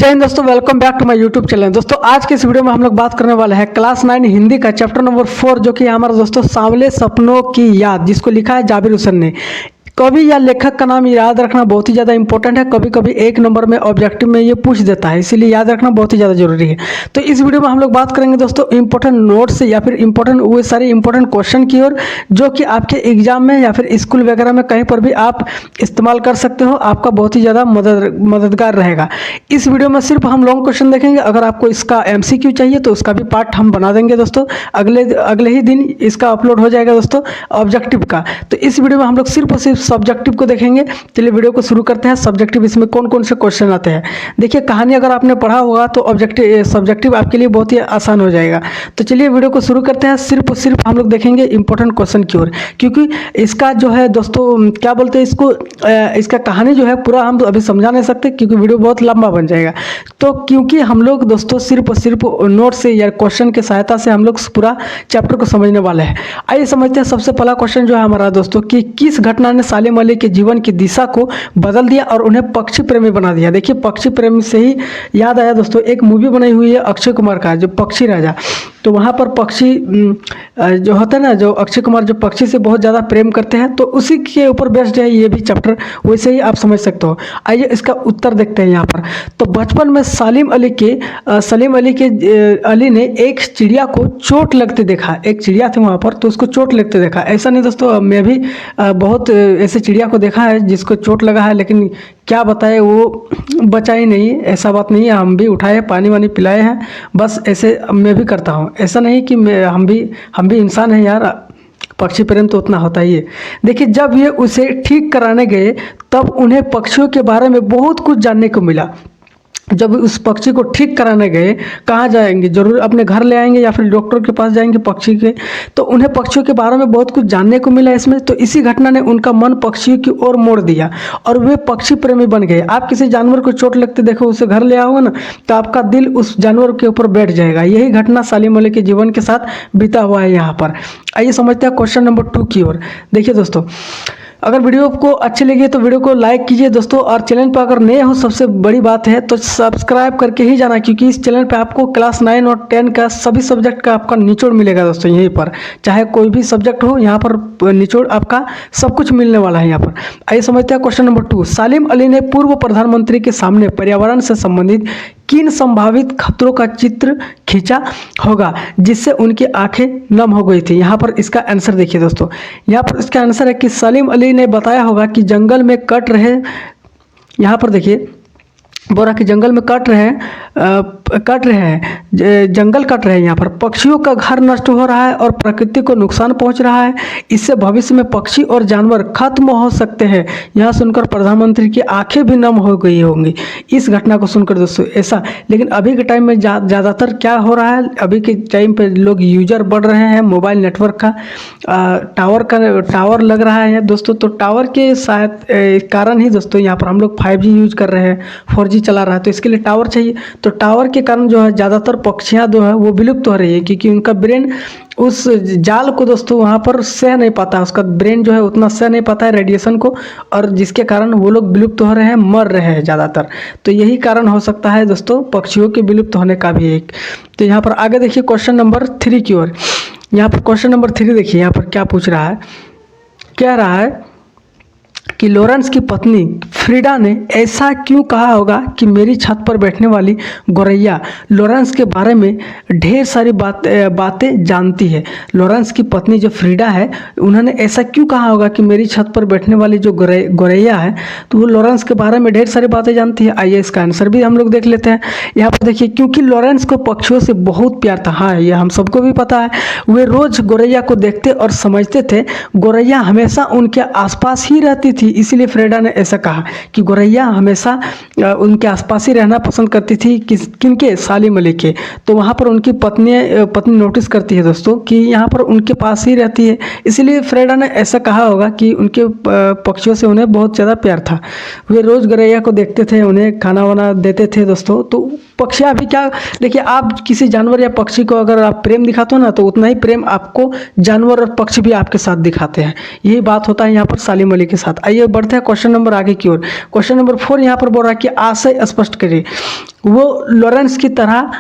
जय हिंद दोस्तों, welcome back to my YouTube channel. दोस्तों आज के इस वीडियो में हम लोग बात करने वाले हैं क्लास 9 हिंदी का चैप्टर नंबर 4, जो कि हमारा दोस्तों सांवले सपनों की याद, जिसको लिखा है जाबिर हुसैन ने। कवि या लेखक का नाम याद रखना बहुत ही ज़्यादा इंपॉर्टेंट है। कभी कभी एक नंबर में ऑब्जेक्टिव में ये पूछ देता है, इसीलिए याद रखना बहुत ही ज़्यादा जरूरी है। तो इस वीडियो में हम लोग बात करेंगे दोस्तों इंपॉर्टेंट नोट्स या फिर इंपॉर्टेंट वो सारे इंपॉर्टेंट क्वेश्चन की ओर, जो कि आपके एग्जाम में या फिर स्कूल वगैरह में कहीं पर भी आप इस्तेमाल कर सकते हो। आपका बहुत ही ज़्यादा मददगार रहेगा। इस वीडियो में सिर्फ हम लॉन्ग क्वेश्चन देखेंगे। अगर आपको इसका MCQ चाहिए तो उसका भी पार्ट हम बना देंगे दोस्तों। अगले ही दिन इसका अपलोड हो जाएगा दोस्तों ऑब्जेक्टिव का। तो इस वीडियो में हम लोग सिर्फ और सिर्फ सब्जेक्टिव को देखेंगे। चलिए वीडियो को शुरू करते हैं। सब्जेक्टिव इसमें कौन कौन से क्वेश्चन आते हैं। देखिए कहानी अगर आपने पढ़ा होगा तो सब्जेक्टिव आपके लिए बहुत ही आसान हो जाएगा। तो चलिए वीडियो को शुरू करते हैं। सिर्फ और सिर्फ हम लोग देखेंगे इंपॉर्टेंट क्वेश्चन की ओर, क्योंकि इसका जो है दोस्तों क्या बोलते हैं इसको, इसका कहानी जो है पूरा हम अभी समझा नहीं सकते, क्योंकि वीडियो बहुत लंबा बन जाएगा। तो क्योंकि हम लोग दोस्तों सिर्फ और सिर्फ नोट से या क्वेश्चन की सहायता से हम लोग पूरा चैप्टर को समझने वाले हैं। आइए समझते हैं। सबसे पहला क्वेश्चन जो है हमारा दोस्तों कि किस घटना ने सालिम अली के जीवन की दिशा को बदल दिया और उन्हें पक्षी प्रेमी बना दिया। देखिए पक्षी प्रेमी से ही याद आया दोस्तों, एक मूवी बनाई हुई है अक्षय कुमार का, जो पक्षी राजा। तो वहाँ पर पक्षी जो होता है ना, जो अक्षय कुमार जो पक्षी से बहुत ज़्यादा प्रेम करते हैं, तो उसी के ऊपर बेस्ड है ये भी चैप्टर। वैसे ही आप समझ सकते हो। आइए इसका उत्तर देखते हैं यहाँ पर। तो बचपन में सलीम अली ने एक चिड़िया को चोट लगते देखा। एक चिड़िया थी वहाँ पर, तो उसको चोट लगते देखा। ऐसा नहीं दोस्तों, मैं भी बहुत ऐसे चिड़िया को देखा है जिसको चोट लगा है, लेकिन क्या बताए वो बचा ही नहीं। ऐसा बात नहीं है, हम भी उठाए, पानी वानी पिलाए हैं, बस ऐसे मैं भी करता हूँ। ऐसा नहीं कि हम भी इंसान हैं यार, पक्षी प्रेम तो उतना होता ही है। देखिए जब ये उसे ठीक कराने गए तब उन्हें पक्षियों के बारे में बहुत कुछ जानने को मिला। जब उस पक्षी को ठीक कराने गए, कहाँ जाएंगे, जरूर अपने घर ले आएंगे या फिर डॉक्टर के पास जाएंगे पक्षी के, तो उन्हें पक्षियों के बारे में बहुत कुछ जानने को मिला इसमें। तो इसी घटना ने उनका मन पक्षियों की ओर मोड़ दिया और वे पक्षी प्रेमी बन गए। आप किसी जानवर को चोट लगते देखो, उसे घर ले आओगे ना, तो आपका दिल उस जानवर के ऊपर बैठ जाएगा। यही घटना सलीम अली के जीवन के साथ बीता हुआ है यहाँ पर। आइए समझते हैं क्वेश्चन नंबर 2 की ओर। देखिए दोस्तों, अगर वीडियो को अच्छी लगी तो वीडियो को लाइक कीजिए दोस्तों, और चैनल पर अगर नए हो सबसे बड़ी बात है तो सब्सक्राइब करके ही जाना, क्योंकि इस चैनल पे आपको क्लास 9 और 10 का सभी सब्जेक्ट का आपका निचोड़ मिलेगा दोस्तों। यहीं पर चाहे कोई भी सब्जेक्ट हो, यहाँ पर निचोड़ आपका सब कुछ मिलने वाला है यहाँ पर। आइए समझते हैं क्वेश्चन नंबर 2। सलीम अली ने पूर्व प्रधानमंत्री के सामने पर्यावरण से संबंधित किन संभावित खतरों का चित्र खींचा होगा जिससे उनकी आंखें नम हो गई थी। यहाँ पर इसका आंसर देखिए दोस्तों, यहाँ पर इसका आंसर है कि सलीम अली ने बताया होगा कि जंगल में कट रहे, यहाँ पर देखिए बोरा के जंगल में कट रहे हैं, जंगल कट रहे हैं, यहाँ पर पक्षियों का घर नष्ट हो रहा है और प्रकृति को नुकसान पहुंच रहा है। इससे भविष्य में पक्षी और जानवर खत्म हो सकते हैं। यहाँ सुनकर प्रधानमंत्री की आंखें भी नम हो गई होंगी इस घटना को सुनकर दोस्तों। ऐसा लेकिन अभी के टाइम में ज़्यादातर क्या हो रहा है, अभी के टाइम पे लोग यूजर बढ़ रहे हैं मोबाइल नेटवर्क का, टावर लग रहा है दोस्तों। तो टावर के शायद कारण ही दोस्तों यहाँ पर हम लोग 5G यूज कर रहे हैं, 4G चला रहा है, तो इसके लिए टावर चाहिए। तो टावर के कारण जो है ज़्यादातर पक्षियाँ जो है वो विलुप्त हो रही है, क्योंकि उनका ब्रेन उस जाल को दोस्तों वहाँ पर सह नहीं पाता, उसका ब्रेन जो है उतना सह नहीं पाता है रेडिएशन को, और जिसके कारण वो लोग विलुप्त हो रहे हैं, मर रहे हैं ज़्यादातर। तो यही कारण हो सकता है दोस्तों पक्षियों के विलुप्त होने का भी एक। तो यहाँ पर आगे देखिए क्वेश्चन नंबर 3 की ओर। यहाँ पर क्वेश्चन नंबर 3 देखिए, यहाँ पर क्या पूछ रहा है, कह रहा है कि लॉरेंस की पत्नी फ्रीडा ने ऐसा क्यों कहा होगा कि मेरी छत पर बैठने वाली गोरैया लॉरेंस के बारे में ढेर सारी बातें जानती है। लॉरेंस की पत्नी जो फ्रीडा है, उन्होंने ऐसा क्यों कहा होगा कि मेरी छत पर बैठने वाली जो गोरैया है, तो वो लॉरेंस के बारे में ढेर सारी बातें जानती है। आइए इसका आंसर भी हम लोग देख लेते हैं। यहाँ पर देखिए, क्योंकि लॉरेंस को पक्षियों से बहुत प्यार था। हाँ, यह हम सबको भी पता है। वे रोज गोरैया को देखते और समझते थे गोरैया हमेशा उनके आसपास ही रहती थी, इसीलिए फ्रीडा ने ऐसा कहा कि गोरैया हमेशा उनके आसपास ही रहना पसंद करती थी। किनके? सलीम अली के। तो वहाँ पर उनकी पत्नी नोटिस करती है दोस्तों कि यहाँ पर उनके पास ही रहती है, इसीलिए फ्रीडा ने ऐसा कहा होगा कि उनके पक्षियों से उन्हें बहुत ज़्यादा प्यार था। वे रोज़ गोरैया को देखते थे, उन्हें खाना वाना देते थे दोस्तों। तो पक्षियाँ भी क्या, देखिए आप किसी जानवर या पक्षी को अगर आप प्रेम दिखाते हो ना, तो उतना ही प्रेम आपको जानवर और पक्षी भी आपके साथ दिखाते हैं। यही बात होता है यहाँ पर सलीम अली के साथ। आइए आइए बढ़ते हैं क्वेश्चन नंबर आगे की ओर। क्वेश्चन नंबर 4 यहाँ पर बोल रहा है कि आशय स्पष्ट करिए। वो लॉरेंस की तरह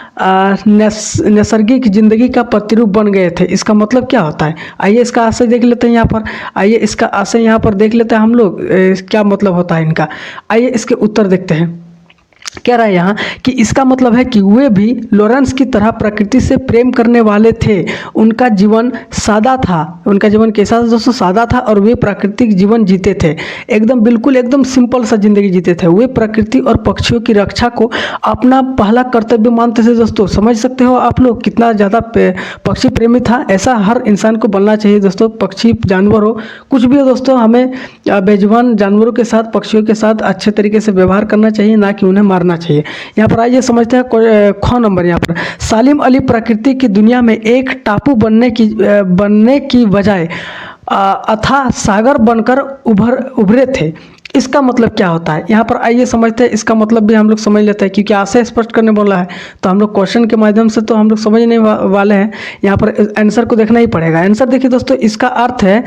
नैसर्गिक जिंदगी का प्रतिरूप बन गए थे, इसका मतलब क्या होता है? आइए इसका आशय देख लेते हैं यहाँ पर। आइए इसका आशय यहाँ पर देख लेते हैं हम लोग, क्या मतलब होता है इनका। आइए इसके उत्तर देखते हैं। कह रहा है यहाँ कि इसका मतलब है कि वे भी लॉरेंस की तरह प्रकृति से प्रेम करने वाले थे। उनका जीवन सादा था। उनका जीवन कैसा था दोस्तों? सादा था, और वे प्राकृतिक जीवन जीते थे। एकदम बिल्कुल एकदम सिंपल सा जिंदगी जीते थे। वे प्रकृति और पक्षियों की रक्षा को अपना पहला कर्तव्य मानते थे। दोस्तों समझ सकते हो आप लोग कितना ज़्यादा पक्षी प्रेमी था। ऐसा हर इंसान को बनना चाहिए दोस्तों। पक्षी जानवर हो कुछ भी हो दोस्तों, हमें बेजुबान जानवरों के साथ, पक्षियों के साथ अच्छे तरीके से व्यवहार करना चाहिए, ना कि उन्हें मारना चाहिए। यहाँ पर आइए समझते हैं ख नंबर। यहाँ पर सालिम अली प्रकृति की दुनिया में एक टापू बनने की बजाय अथाह सागर बनकर उभरे थे। इसका मतलब क्या होता है? यहाँ पर आइए समझते हैं। इसका मतलब भी हम लोग समझ लेते हैं, क्योंकि आशय स्पष्ट करने बोला है तो हम लोग क्वेश्चन के माध्यम से तो हम लोग समझने वाले हैं। यहाँ पर आंसर को देखना ही पड़ेगा। आंसर देखिए दोस्तों, इसका अर्थ है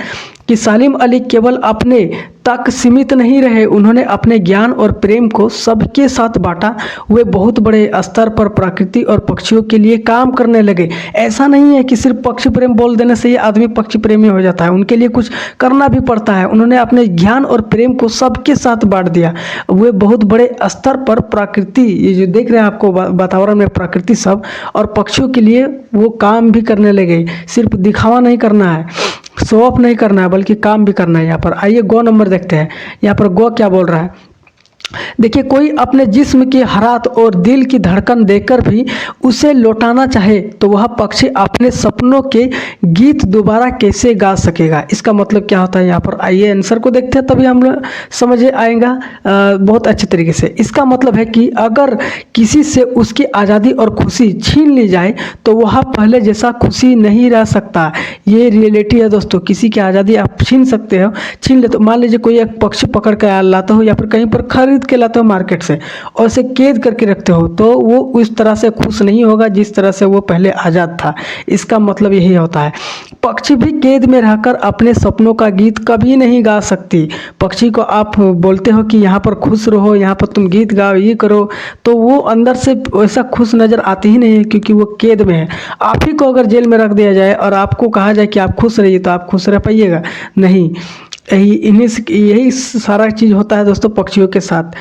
कि सालिम अली केवल अपने तक सीमित नहीं रहे, उन्होंने अपने ज्ञान और प्रेम को सबके साथ बांटा। वे बहुत बड़े स्तर पर प्रकृति और पक्षियों के लिए काम करने लगे। ऐसा नहीं है कि सिर्फ पक्षी प्रेम बोल देने से ये आदमी पक्षी प्रेमी हो जाता है, उनके लिए कुछ करना भी पड़ता है। उन्होंने अपने ज्ञान और प्रेम को सबके साथ बांट दिया। वे बहुत बड़े स्तर पर प्रकृति, ये जो देख रहे हैं आपको वातावरण में प्रकृति सब, और पक्षियों के लिए वो काम भी करने लगे। सिर्फ दिखावा नहीं करना है, शो ऑफ नहीं करना है, बल्कि काम भी करना है। यहाँ पर आइए गो नंबर देखते हैं। यहाँ पर गो क्या बोल रहा है? देखिए, कोई अपने जिस्म की हरात और दिल की धड़कन देकर भी उसे लौटाना चाहे तो वह पक्षी अपने सपनों के गीत दोबारा कैसे गा सकेगा? इसका मतलब क्या होता है? यहाँ पर आइए आंसर को देखते हैं, तभी हम लोग समझ आएगा बहुत अच्छे तरीके से। इसका मतलब है कि अगर किसी से उसकी आज़ादी और खुशी छीन ली जाए तो वह पहले जैसा खुशी नहीं रह सकता। ये रियलिटी है दोस्तों। किसी की आज़ादी आप छीन सकते हो, छीन ले तो मान लीजिए कोई एक पक्षी पकड़ कर लाता हो या फिर कहीं पर खरीद के लाते हो मार्केट से और उसे कैद करके रखते हो, तो वो उस तरह से खुश नहीं होगा जिस तरह से वो पहले आज़ाद था। इसका मतलब यही होता है। पक्षी भी कैद में रहकर अपने सपनों का गीत कभी नहीं गा सकती। पक्षी को आप बोलते हो कि यहाँ पर खुश रहो, यहाँ पर तुम गीत गाओ, ये करो, तो वो अंदर से वैसा खुश नज़र आती ही नहीं है, क्योंकि वो कैद में है। आप ही को अगर जेल में रख दिया जाए और आपको कहा जाए कि आप खुश रहिए, तो आप खुश रह पाइएगा? नहीं। यही सारा चीज़ होता है दोस्तों पक्षियों के साथ।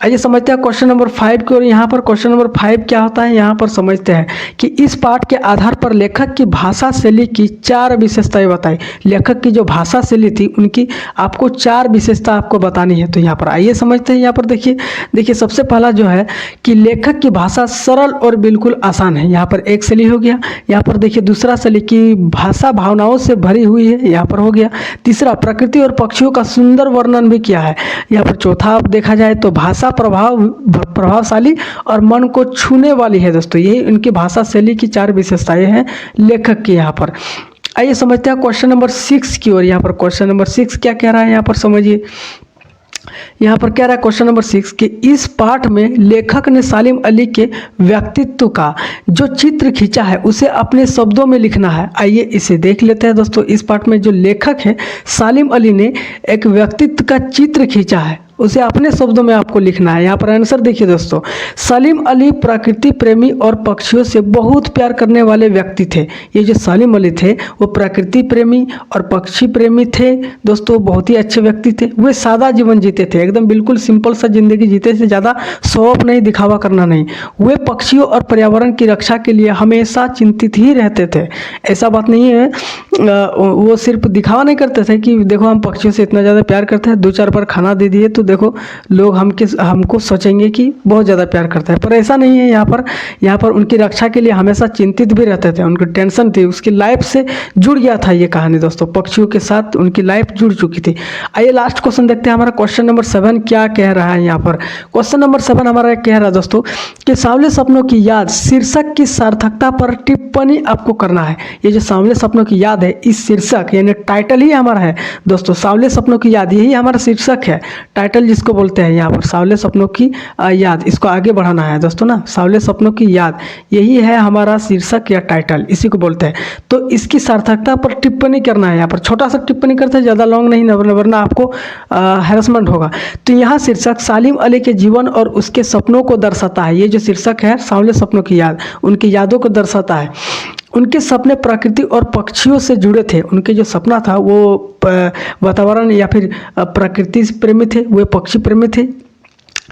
आइए समझते हैं क्वेश्चन नंबर 5 की। और यहाँ पर क्वेश्चन नंबर 5 क्या होता है, यहाँ पर समझते हैं कि इस पाठ के आधार पर लेखक की भाषा शैली की 4 विशेषताएं बताई। लेखक की जो भाषा शैली थी उनकी आपको 4 विशेषता आपको बतानी है। तो यहाँ पर आइए समझते हैं। यहाँ पर देखिए सबसे पहला जो है कि लेखक की भाषा सरल और बिल्कुल आसान है। यहाँ पर एक शैली हो गया। यहाँ पर देखिए दूसरा शैली की भाषा भावनाओं से भरी हुई है, यहाँ पर हो गया। तीसरा, प्रकृति और पक्षियों का सुंदर वर्णन भी किया है। यहाँ पर चौथा आप देखा जाए तो भाषा प्रभावशाली और मन को छूने वाली है। दोस्तों यही उनकी भाषा शैली की 4 विशेषताएं हैं लेखक की। यहाँ पर आइए समझते हैं क्वेश्चन नंबर 6 की ओर। यहाँ पर क्वेश्चन नंबर 6 क्या कह रहा है, यहाँ पर समझिए। यहाँ पर कह रहा है क्वेश्चन नंबर 6 कि इस पाठ में लेखक ने सालिम अली के व्यक्तित्व का जो चित्र खींचा है उसे अपने शब्दों में लिखना है। आइए इसे देख लेते हैं दोस्तों। इस पाठ में जो लेखक है सालिम अली ने एक व्यक्तित्व का चित्र खींचा है, उसे अपने शब्दों में आपको लिखना है। यहाँ पर आंसर देखिए दोस्तों, सालिम अली प्रकृति प्रेमी और पक्षियों से बहुत प्यार करने वाले व्यक्ति थे। ये जो सालिम अली थे वो प्रकृति प्रेमी और पक्षी प्रेमी थे दोस्तों, बहुत ही अच्छे व्यक्ति थे। वे सादा जीवन जीते थे, एकदम बिल्कुल सिंपल सा जिंदगी जीते थे, ज़्यादा शो ऑफ नहीं, दिखावा करना नहीं। वे पक्षियों और पर्यावरण की रक्षा के लिए हमेशा चिंतित ही रहते थे। ऐसा बात नहीं है वो सिर्फ दिखावा नहीं करते थे कि देखो हम पक्षियों से इतना ज़्यादा प्यार करते हैं, 2-4 बार खाना दे दिए तो देखो लोग हमको सोचेंगे कि बहुत ज़्यादा प्यार करता है, पर ऐसा नहीं है। यहाँ पर उनकी रक्षा के लिए हमेशा चिंतित भी रहते थे, उनकी टेंशन थी, उसकी लाइफ से जुड़ गया था ये कहानी दोस्तों, पक्षियों के साथ उनकी लाइफ जुड़ चुकी थी। आइए लास्ट क्वेश्चन देखते हैं। हमारा क्वेश्चन नंबर 7 क्या कह रहा है। यहाँ पर क्वेश्चन नंबर 7 हमारा कह रहा है दोस्तों कि सांवले सपनों की याद शीर्षक की सार्थकता पर टिप्पणी आपको करना है। ये जो सांवले सपनों की याद है, इस शीर्षक यानी टाइटल ही हमारा है दोस्तों, सांवले सपनों की याद, यही हमारा शीर्षक है, टाइटल टाइटल जिसको बोलते हैं यहाँ पर सांवले सपनों की याद, इसको आगे बढ़ाना है दोस्तों ना, सांवले सपनों की याद, यही है हमारा शीर्षक या टाइटल, इसी को बोलते हैं। तो इसकी सार्थकता पर टिप्पणी करना है, यहाँ पर छोटा सा टिप्पणी करते हैं, ज़्यादा लॉन्ग नहीं, वरना आपको हैरेसमेंट होगा। तो यहाँ शीर्षक सालिम अली के जीवन और उसके सपनों को दर्शाता है। ये जो शीर्षक है सांवले सपनों की याद, उनकी यादों को दर्शाता है। उनके सपने प्रकृति और पक्षियों से जुड़े थे। उनके जो सपना था वो वातावरण या फिर प्रकृति से प्रेमी थे, वे पक्षी प्रेमी थे,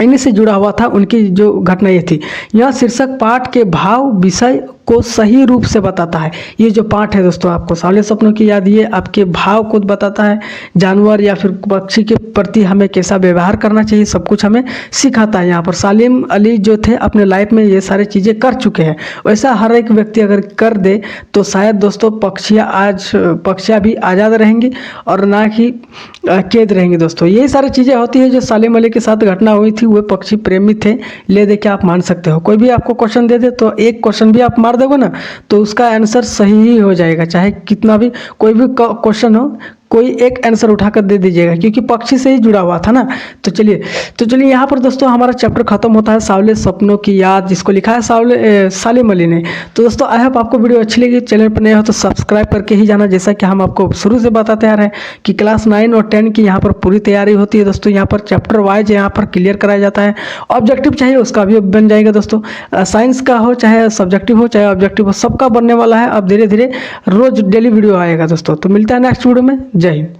इन्हीं से जुड़ा हुआ था। उनकी जो घटना ये थी। यह शीर्षक पाठ के भाव विषय को सही रूप से बताता है। ये जो पाठ है दोस्तों, आपको सांवले सपनों की याद, ये आपके भाव को बताता है। जानवर या फिर पक्षी के प्रति हमें कैसा व्यवहार करना चाहिए, सब कुछ हमें सिखाता है। यहाँ पर सालिम अली जो थे अपने लाइफ में ये सारी चीज़ें कर चुके हैं। वैसा हर एक व्यक्ति अगर कर दे तो शायद दोस्तों पक्षियाँ भी आज़ाद रहेंगी और ना कि कैद रहेंगी। दोस्तों यही सारी चीज़ें होती है जो सालिम अली के साथ घटना हुई थी। वे पक्षी प्रेमी थे, ले दे के आप मान सकते हो। कोई भी आपको क्वेश्चन दे दे तो एक क्वेश्चन भी आप मार दोगे ना तो उसका आंसर सही ही हो जाएगा, चाहे कितना भी कोई भी क्वेश्चन हो, कोई एक आंसर उठाकर दे दीजिएगा, क्योंकि पक्षी से ही जुड़ा हुआ था ना। तो चलिए यहाँ पर दोस्तों हमारा चैप्टर खत्म होता है, सांवले सपनों की याद, जिसको लिखा है सालिम अली ने। तो दोस्तों आई होप आपको वीडियो अच्छी लगी। चैनल पर नए हो तो सब्सक्राइब करके ही जाना, जैसा कि हम आपको शुरू से बताते आ रहे हैं कि क्लास 9 और 10 की यहाँ पर पूरी तैयारी होती है दोस्तों। यहाँ पर चैप्टर वाइज यहाँ पर क्लियर कराया जाता है। ऑब्जेक्टिव चाहिए उसका भी बन जाएगा दोस्तों, साइंस का हो चाहे सब्जेक्टिव हो चाहे ऑब्जेक्टिव हो, सबका बनने वाला है। अब धीरे धीरे रोज डेली वीडियो आएगा दोस्तों। तो मिलता है नेक्स्ट वीडियो में। जय हिंद।